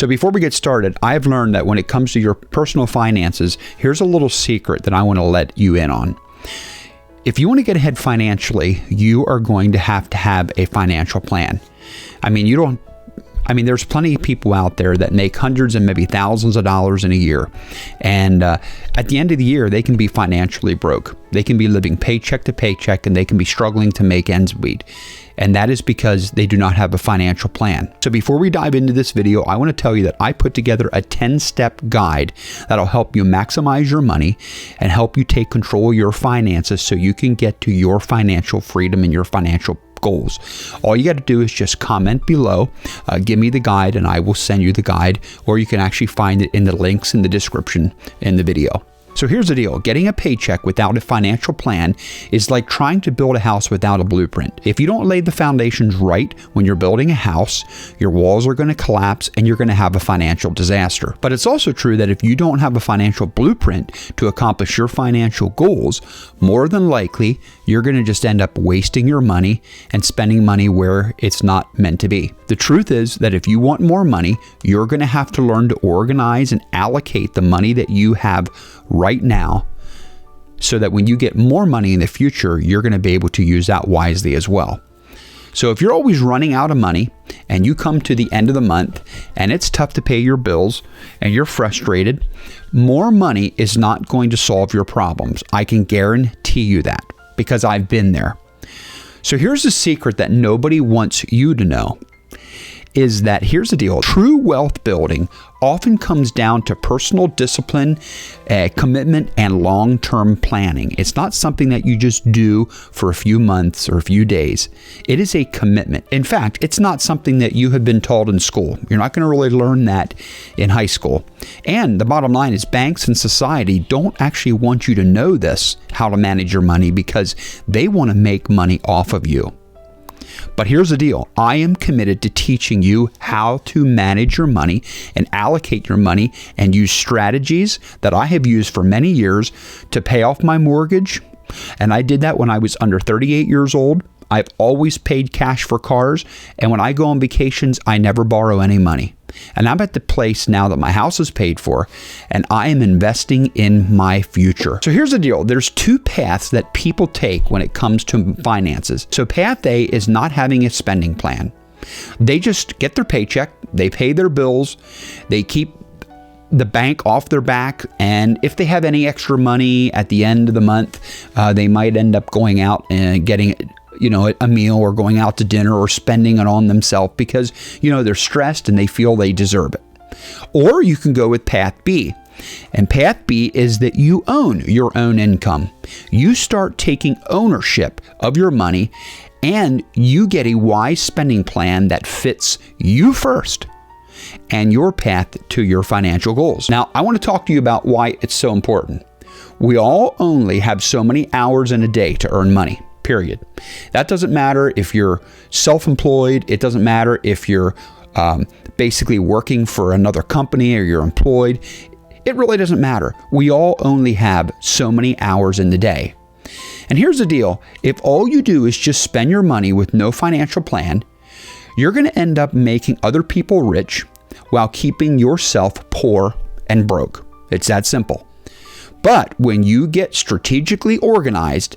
So before we get started, I've learned that when it comes to your personal finances, here's a little secret that I want to let you in on. If you want to get ahead financially, you are going to have a financial plan. There's plenty of people out there that make hundreds and maybe thousands of dollars in a year. And at the end of the year, they can be financially broke. They can be living paycheck to paycheck, and they can be struggling to make ends meet. And that is because they do not have a financial plan. So before we dive into this video, I want to tell you that I put together a 10-step guide that'll help you maximize your money and help you take control of your finances so you can get to your financial freedom and your financial goals. All you got to do is just comment below, give me the guide, and I will send you the guide, or you can actually find it in the links in the description in the video. So here's the deal. Getting a paycheck without a financial plan is like trying to build a house without a blueprint. If you don't lay the foundations right when you're building a house, your walls are going to collapse and you're going to have a financial disaster. But it's also true that if you don't have a financial blueprint to accomplish your financial goals, more than likely, you're going to just end up wasting your money and spending money where it's not meant to be. The truth is that if you want more money, you're going to have to learn to organize and allocate the money that you have right now, so that when you get more money in the future, you're going to be able to use that wisely as well. So if you're always running out of money and you come to the end of the month and it's tough to pay your bills and you're frustrated, more money is not going to solve your problems. I can guarantee you that because I've been there. So here's the secret that nobody wants you to know. Is that here's the deal. True wealth building often comes down to personal discipline, commitment, and long-term planning. It's not something that you just do for a few months or a few days. It is a commitment. In fact, it's not something that you have been taught in school. You're not going to really learn that in high school. And the bottom line is banks and society don't actually want you to know this, how to manage your money, because they want to make money off of you. But here's the deal. I am committed to teaching you how to manage your money and allocate your money and use strategies that I have used for many years to pay off my mortgage. And I did that when I was under 38 years old. I've always paid cash for cars. And when I go on vacations, I never borrow any money. And I'm at the place now that my house is paid for, and I am investing in my future. So here's the deal. There's two paths that people take when it comes to finances. So path A is not having a spending plan. They just get their paycheck, they pay their bills, they keep the bank off their back, and if they have any extra money at the end of the month, they might end up going out and getting a meal or going out to dinner or spending it on themselves because, they're stressed and they feel they deserve it. Or you can go with path B. And path B is that you own your own income. You start taking ownership of your money and you get a wise spending plan that fits you first and your path to your financial goals. Now, I want to talk to you about why it's so important. We all only have so many hours in a day to earn money. Period. That doesn't matter if you're self-employed. It doesn't matter if you're basically working for another company or you're employed. It really doesn't matter. We all only have so many hours in the day. And here's the deal. If all you do is just spend your money with no financial plan, you're going to end up making other people rich while keeping yourself poor and broke. It's that simple. But when you get strategically organized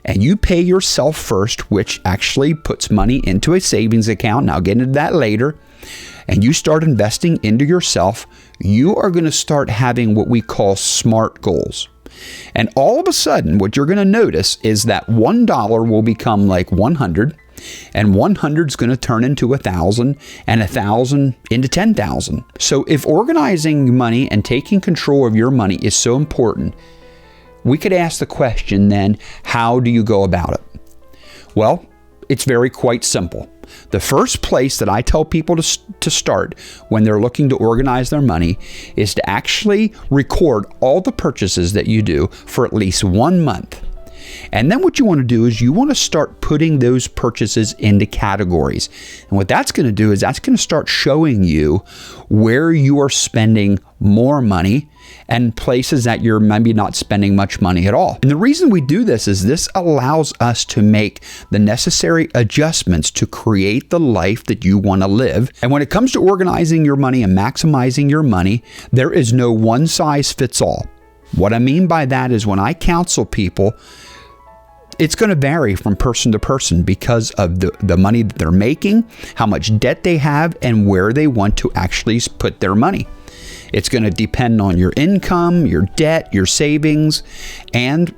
and you pay yourself first, which actually puts money into a savings account, and I'll get into that later, and you start investing into yourself, you are going to start having what we call SMART goals. And all of a sudden, what you're going to notice is that $1 will become like 100, and 100 is going to turn into 1,000, and 1,000 into 10,000. So if organizing money and taking control of your money is so important, we could ask the question then, how do you go about it? Well, it's quite simple. The first place that I tell people to start when they're looking to organize their money is to actually record all the purchases that you do for at least 1 month. And then what you want to do is you want to start putting those purchases into categories. And what that's going to do is that's going to start showing you where you are spending more money and places that you're maybe not spending much money at all. And the reason we do this is this allows us to make the necessary adjustments to create the life that you want to live. And when it comes to organizing your money and maximizing your money, there is no one size fits all. What I mean by that is when I counsel people, it's going to vary from person to person because of the money that they're making, how much debt they have, and where they want to actually put their money. It's going to depend on your income, your debt, your savings, and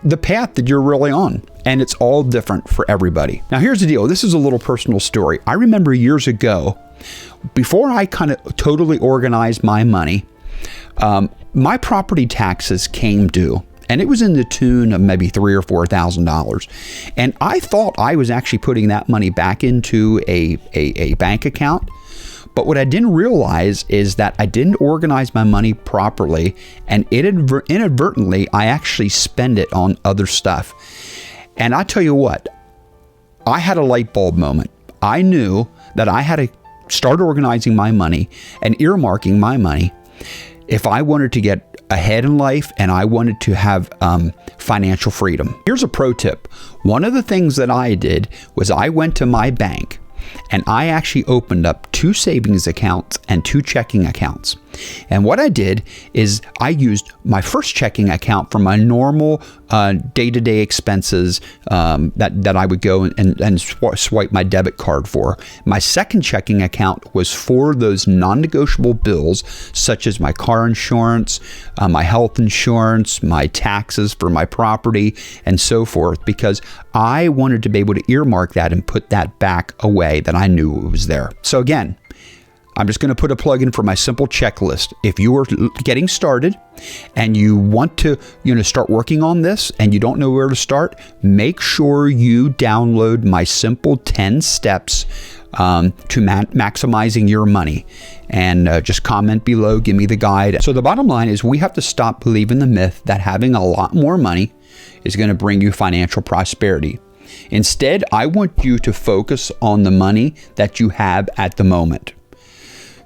the path that you're really on. And it's all different for everybody. Now, here's the deal. This is a little personal story. I remember years ago, before I kind of totally organized my money, my property taxes came due. And it was in the tune of maybe $3,000 or $4,000. And I thought I was actually putting that money back into a bank account. But what I didn't realize is that I didn't organize my money properly, and inadvertently, I actually spend it on other stuff. And I tell you what, I had a light bulb moment. I knew that I had to start organizing my money and earmarking my money if I wanted to get ahead in life and I wanted to have financial freedom. Here's a pro tip. One of the things that I did was I went to my bank and I actually opened up 2 savings accounts and 2 checking accounts. And what I did is I used my first checking account for my normal day-to-day expenses that I would go and swipe my debit card for. My second checking account was for those non-negotiable bills, such as my car insurance, my health insurance, my taxes for my property, and so forth, because I wanted to be able to earmark that and put that back away that I knew it was there. So again, I'm just going to put a plug in for my simple checklist. If you are getting started and you want to, start working on this and you don't know where to start, make sure you download my simple 10 steps to maximizing your money. And just comment below, give me the guide. So the bottom line is we have to stop believing the myth that having a lot more money is going to bring you financial prosperity. Instead, I want you to focus on the money that you have at the moment.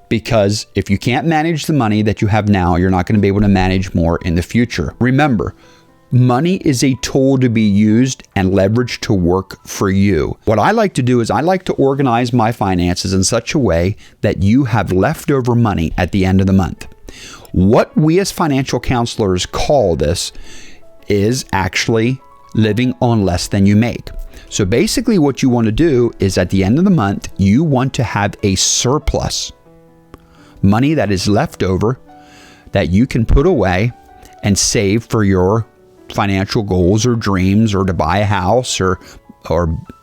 Because if you can't manage the money that you have now, you're not going to be able to manage more in the future. Remember, money is a tool to be used and leveraged to work for you. What I like to do is I like to organize my finances in such a way that you have leftover money at the end of the month. What we as financial counselors call this is actually living on less than you make. So basically what you want to do is at the end of the month, you want to have a surplus. Money that is left over that you can put away and save for your financial goals or dreams, or to buy a house or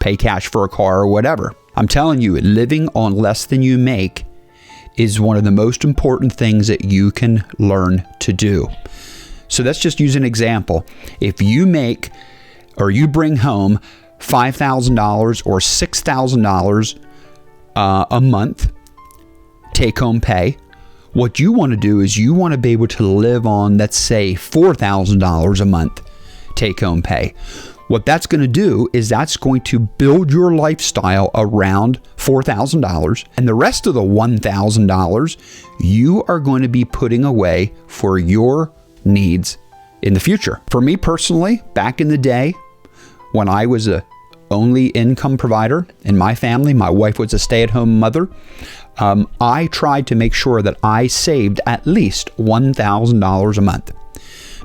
pay cash for a car or whatever. I'm telling you, living on less than you make is one of the most important things that you can learn to do. So let's just use an example. If you make or you bring home $5,000 or $6,000 a month, take-home pay, what you want to do is you want to be able to live on, let's say, $4,000 a month take-home pay. What that's going to do is that's going to build your lifestyle around $4,000, and the rest of the $1,000 you are going to be putting away for your needs in the future. For me personally, back in the day when I was a only income provider in my family, my wife was a stay-at-home mother, I tried to make sure that I saved at least $1,000 a month.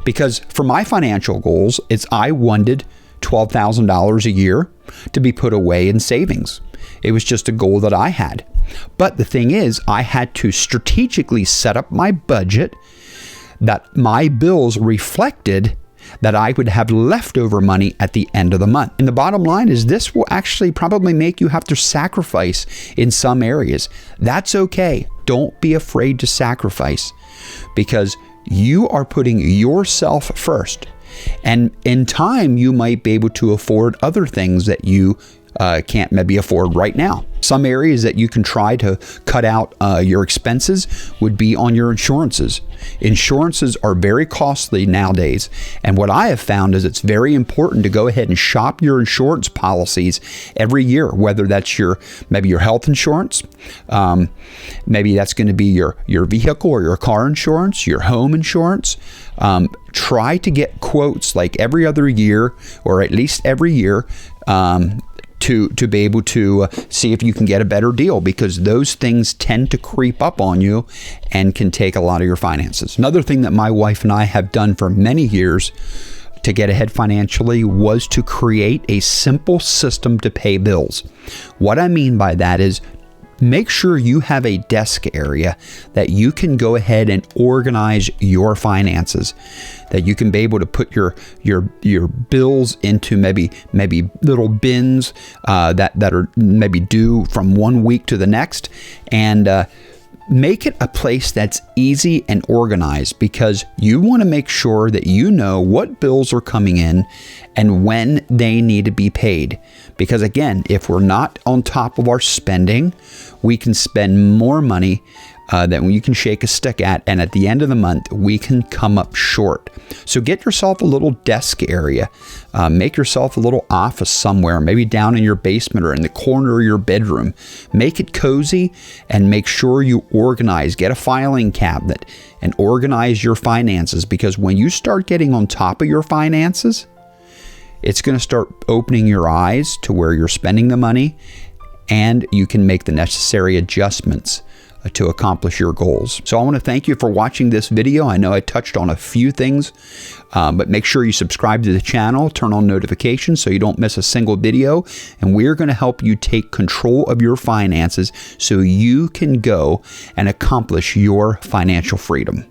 Because for my financial goals, I wanted $12,000 a year to be put away in savings. It was just a goal that I had. But the thing is, I had to strategically set up my budget that my bills reflected that I would have leftover money at the end of the month. And the bottom line is this will actually probably make you have to sacrifice in some areas. That's okay. Don't be afraid to sacrifice, because you are putting yourself first. And in time, you might be able to afford other things that you can't maybe afford right now. Some areas that you can try to cut out your expenses would be on your insurances. Insurances are very costly nowadays, and what I have found is it's very important to go ahead and shop your insurance policies every year, whether that's maybe your health insurance, maybe that's going to be your vehicle or your car insurance, your home insurance. Try to get quotes like every other year, or at least every year, to be able to see if you can get a better deal, because those things tend to creep up on you and can take a lot of your finances. Another thing that my wife and I have done for many years to get ahead financially was to create a simple system to pay bills. What I mean by that is, make sure you have a desk area that you can go ahead and organize your finances, that you can be able to put your bills into maybe little bins that are maybe due from one week to the next, and make it a place that's easy and organized, because you want to make sure that you know what bills are coming in and when they need to be paid. Because again, if we're not on top of our spending, we can spend more money than you can shake a stick at, and at the end of the month, we can come up short. So get yourself a little desk area. Make yourself a little office somewhere, maybe down in your basement or in the corner of your bedroom. Make it cozy and make sure you organize. Get a filing cabinet and organize your finances, because when you start getting on top of your finances, it's going to start opening your eyes to where you're spending the money, and you can make the necessary adjustments to accomplish your goals. So I want to thank you for watching this video. I know I touched on a few things, but make sure you subscribe to the channel, turn on notifications so you don't miss a single video, and we're going to help you take control of your finances so you can go and accomplish your financial freedom.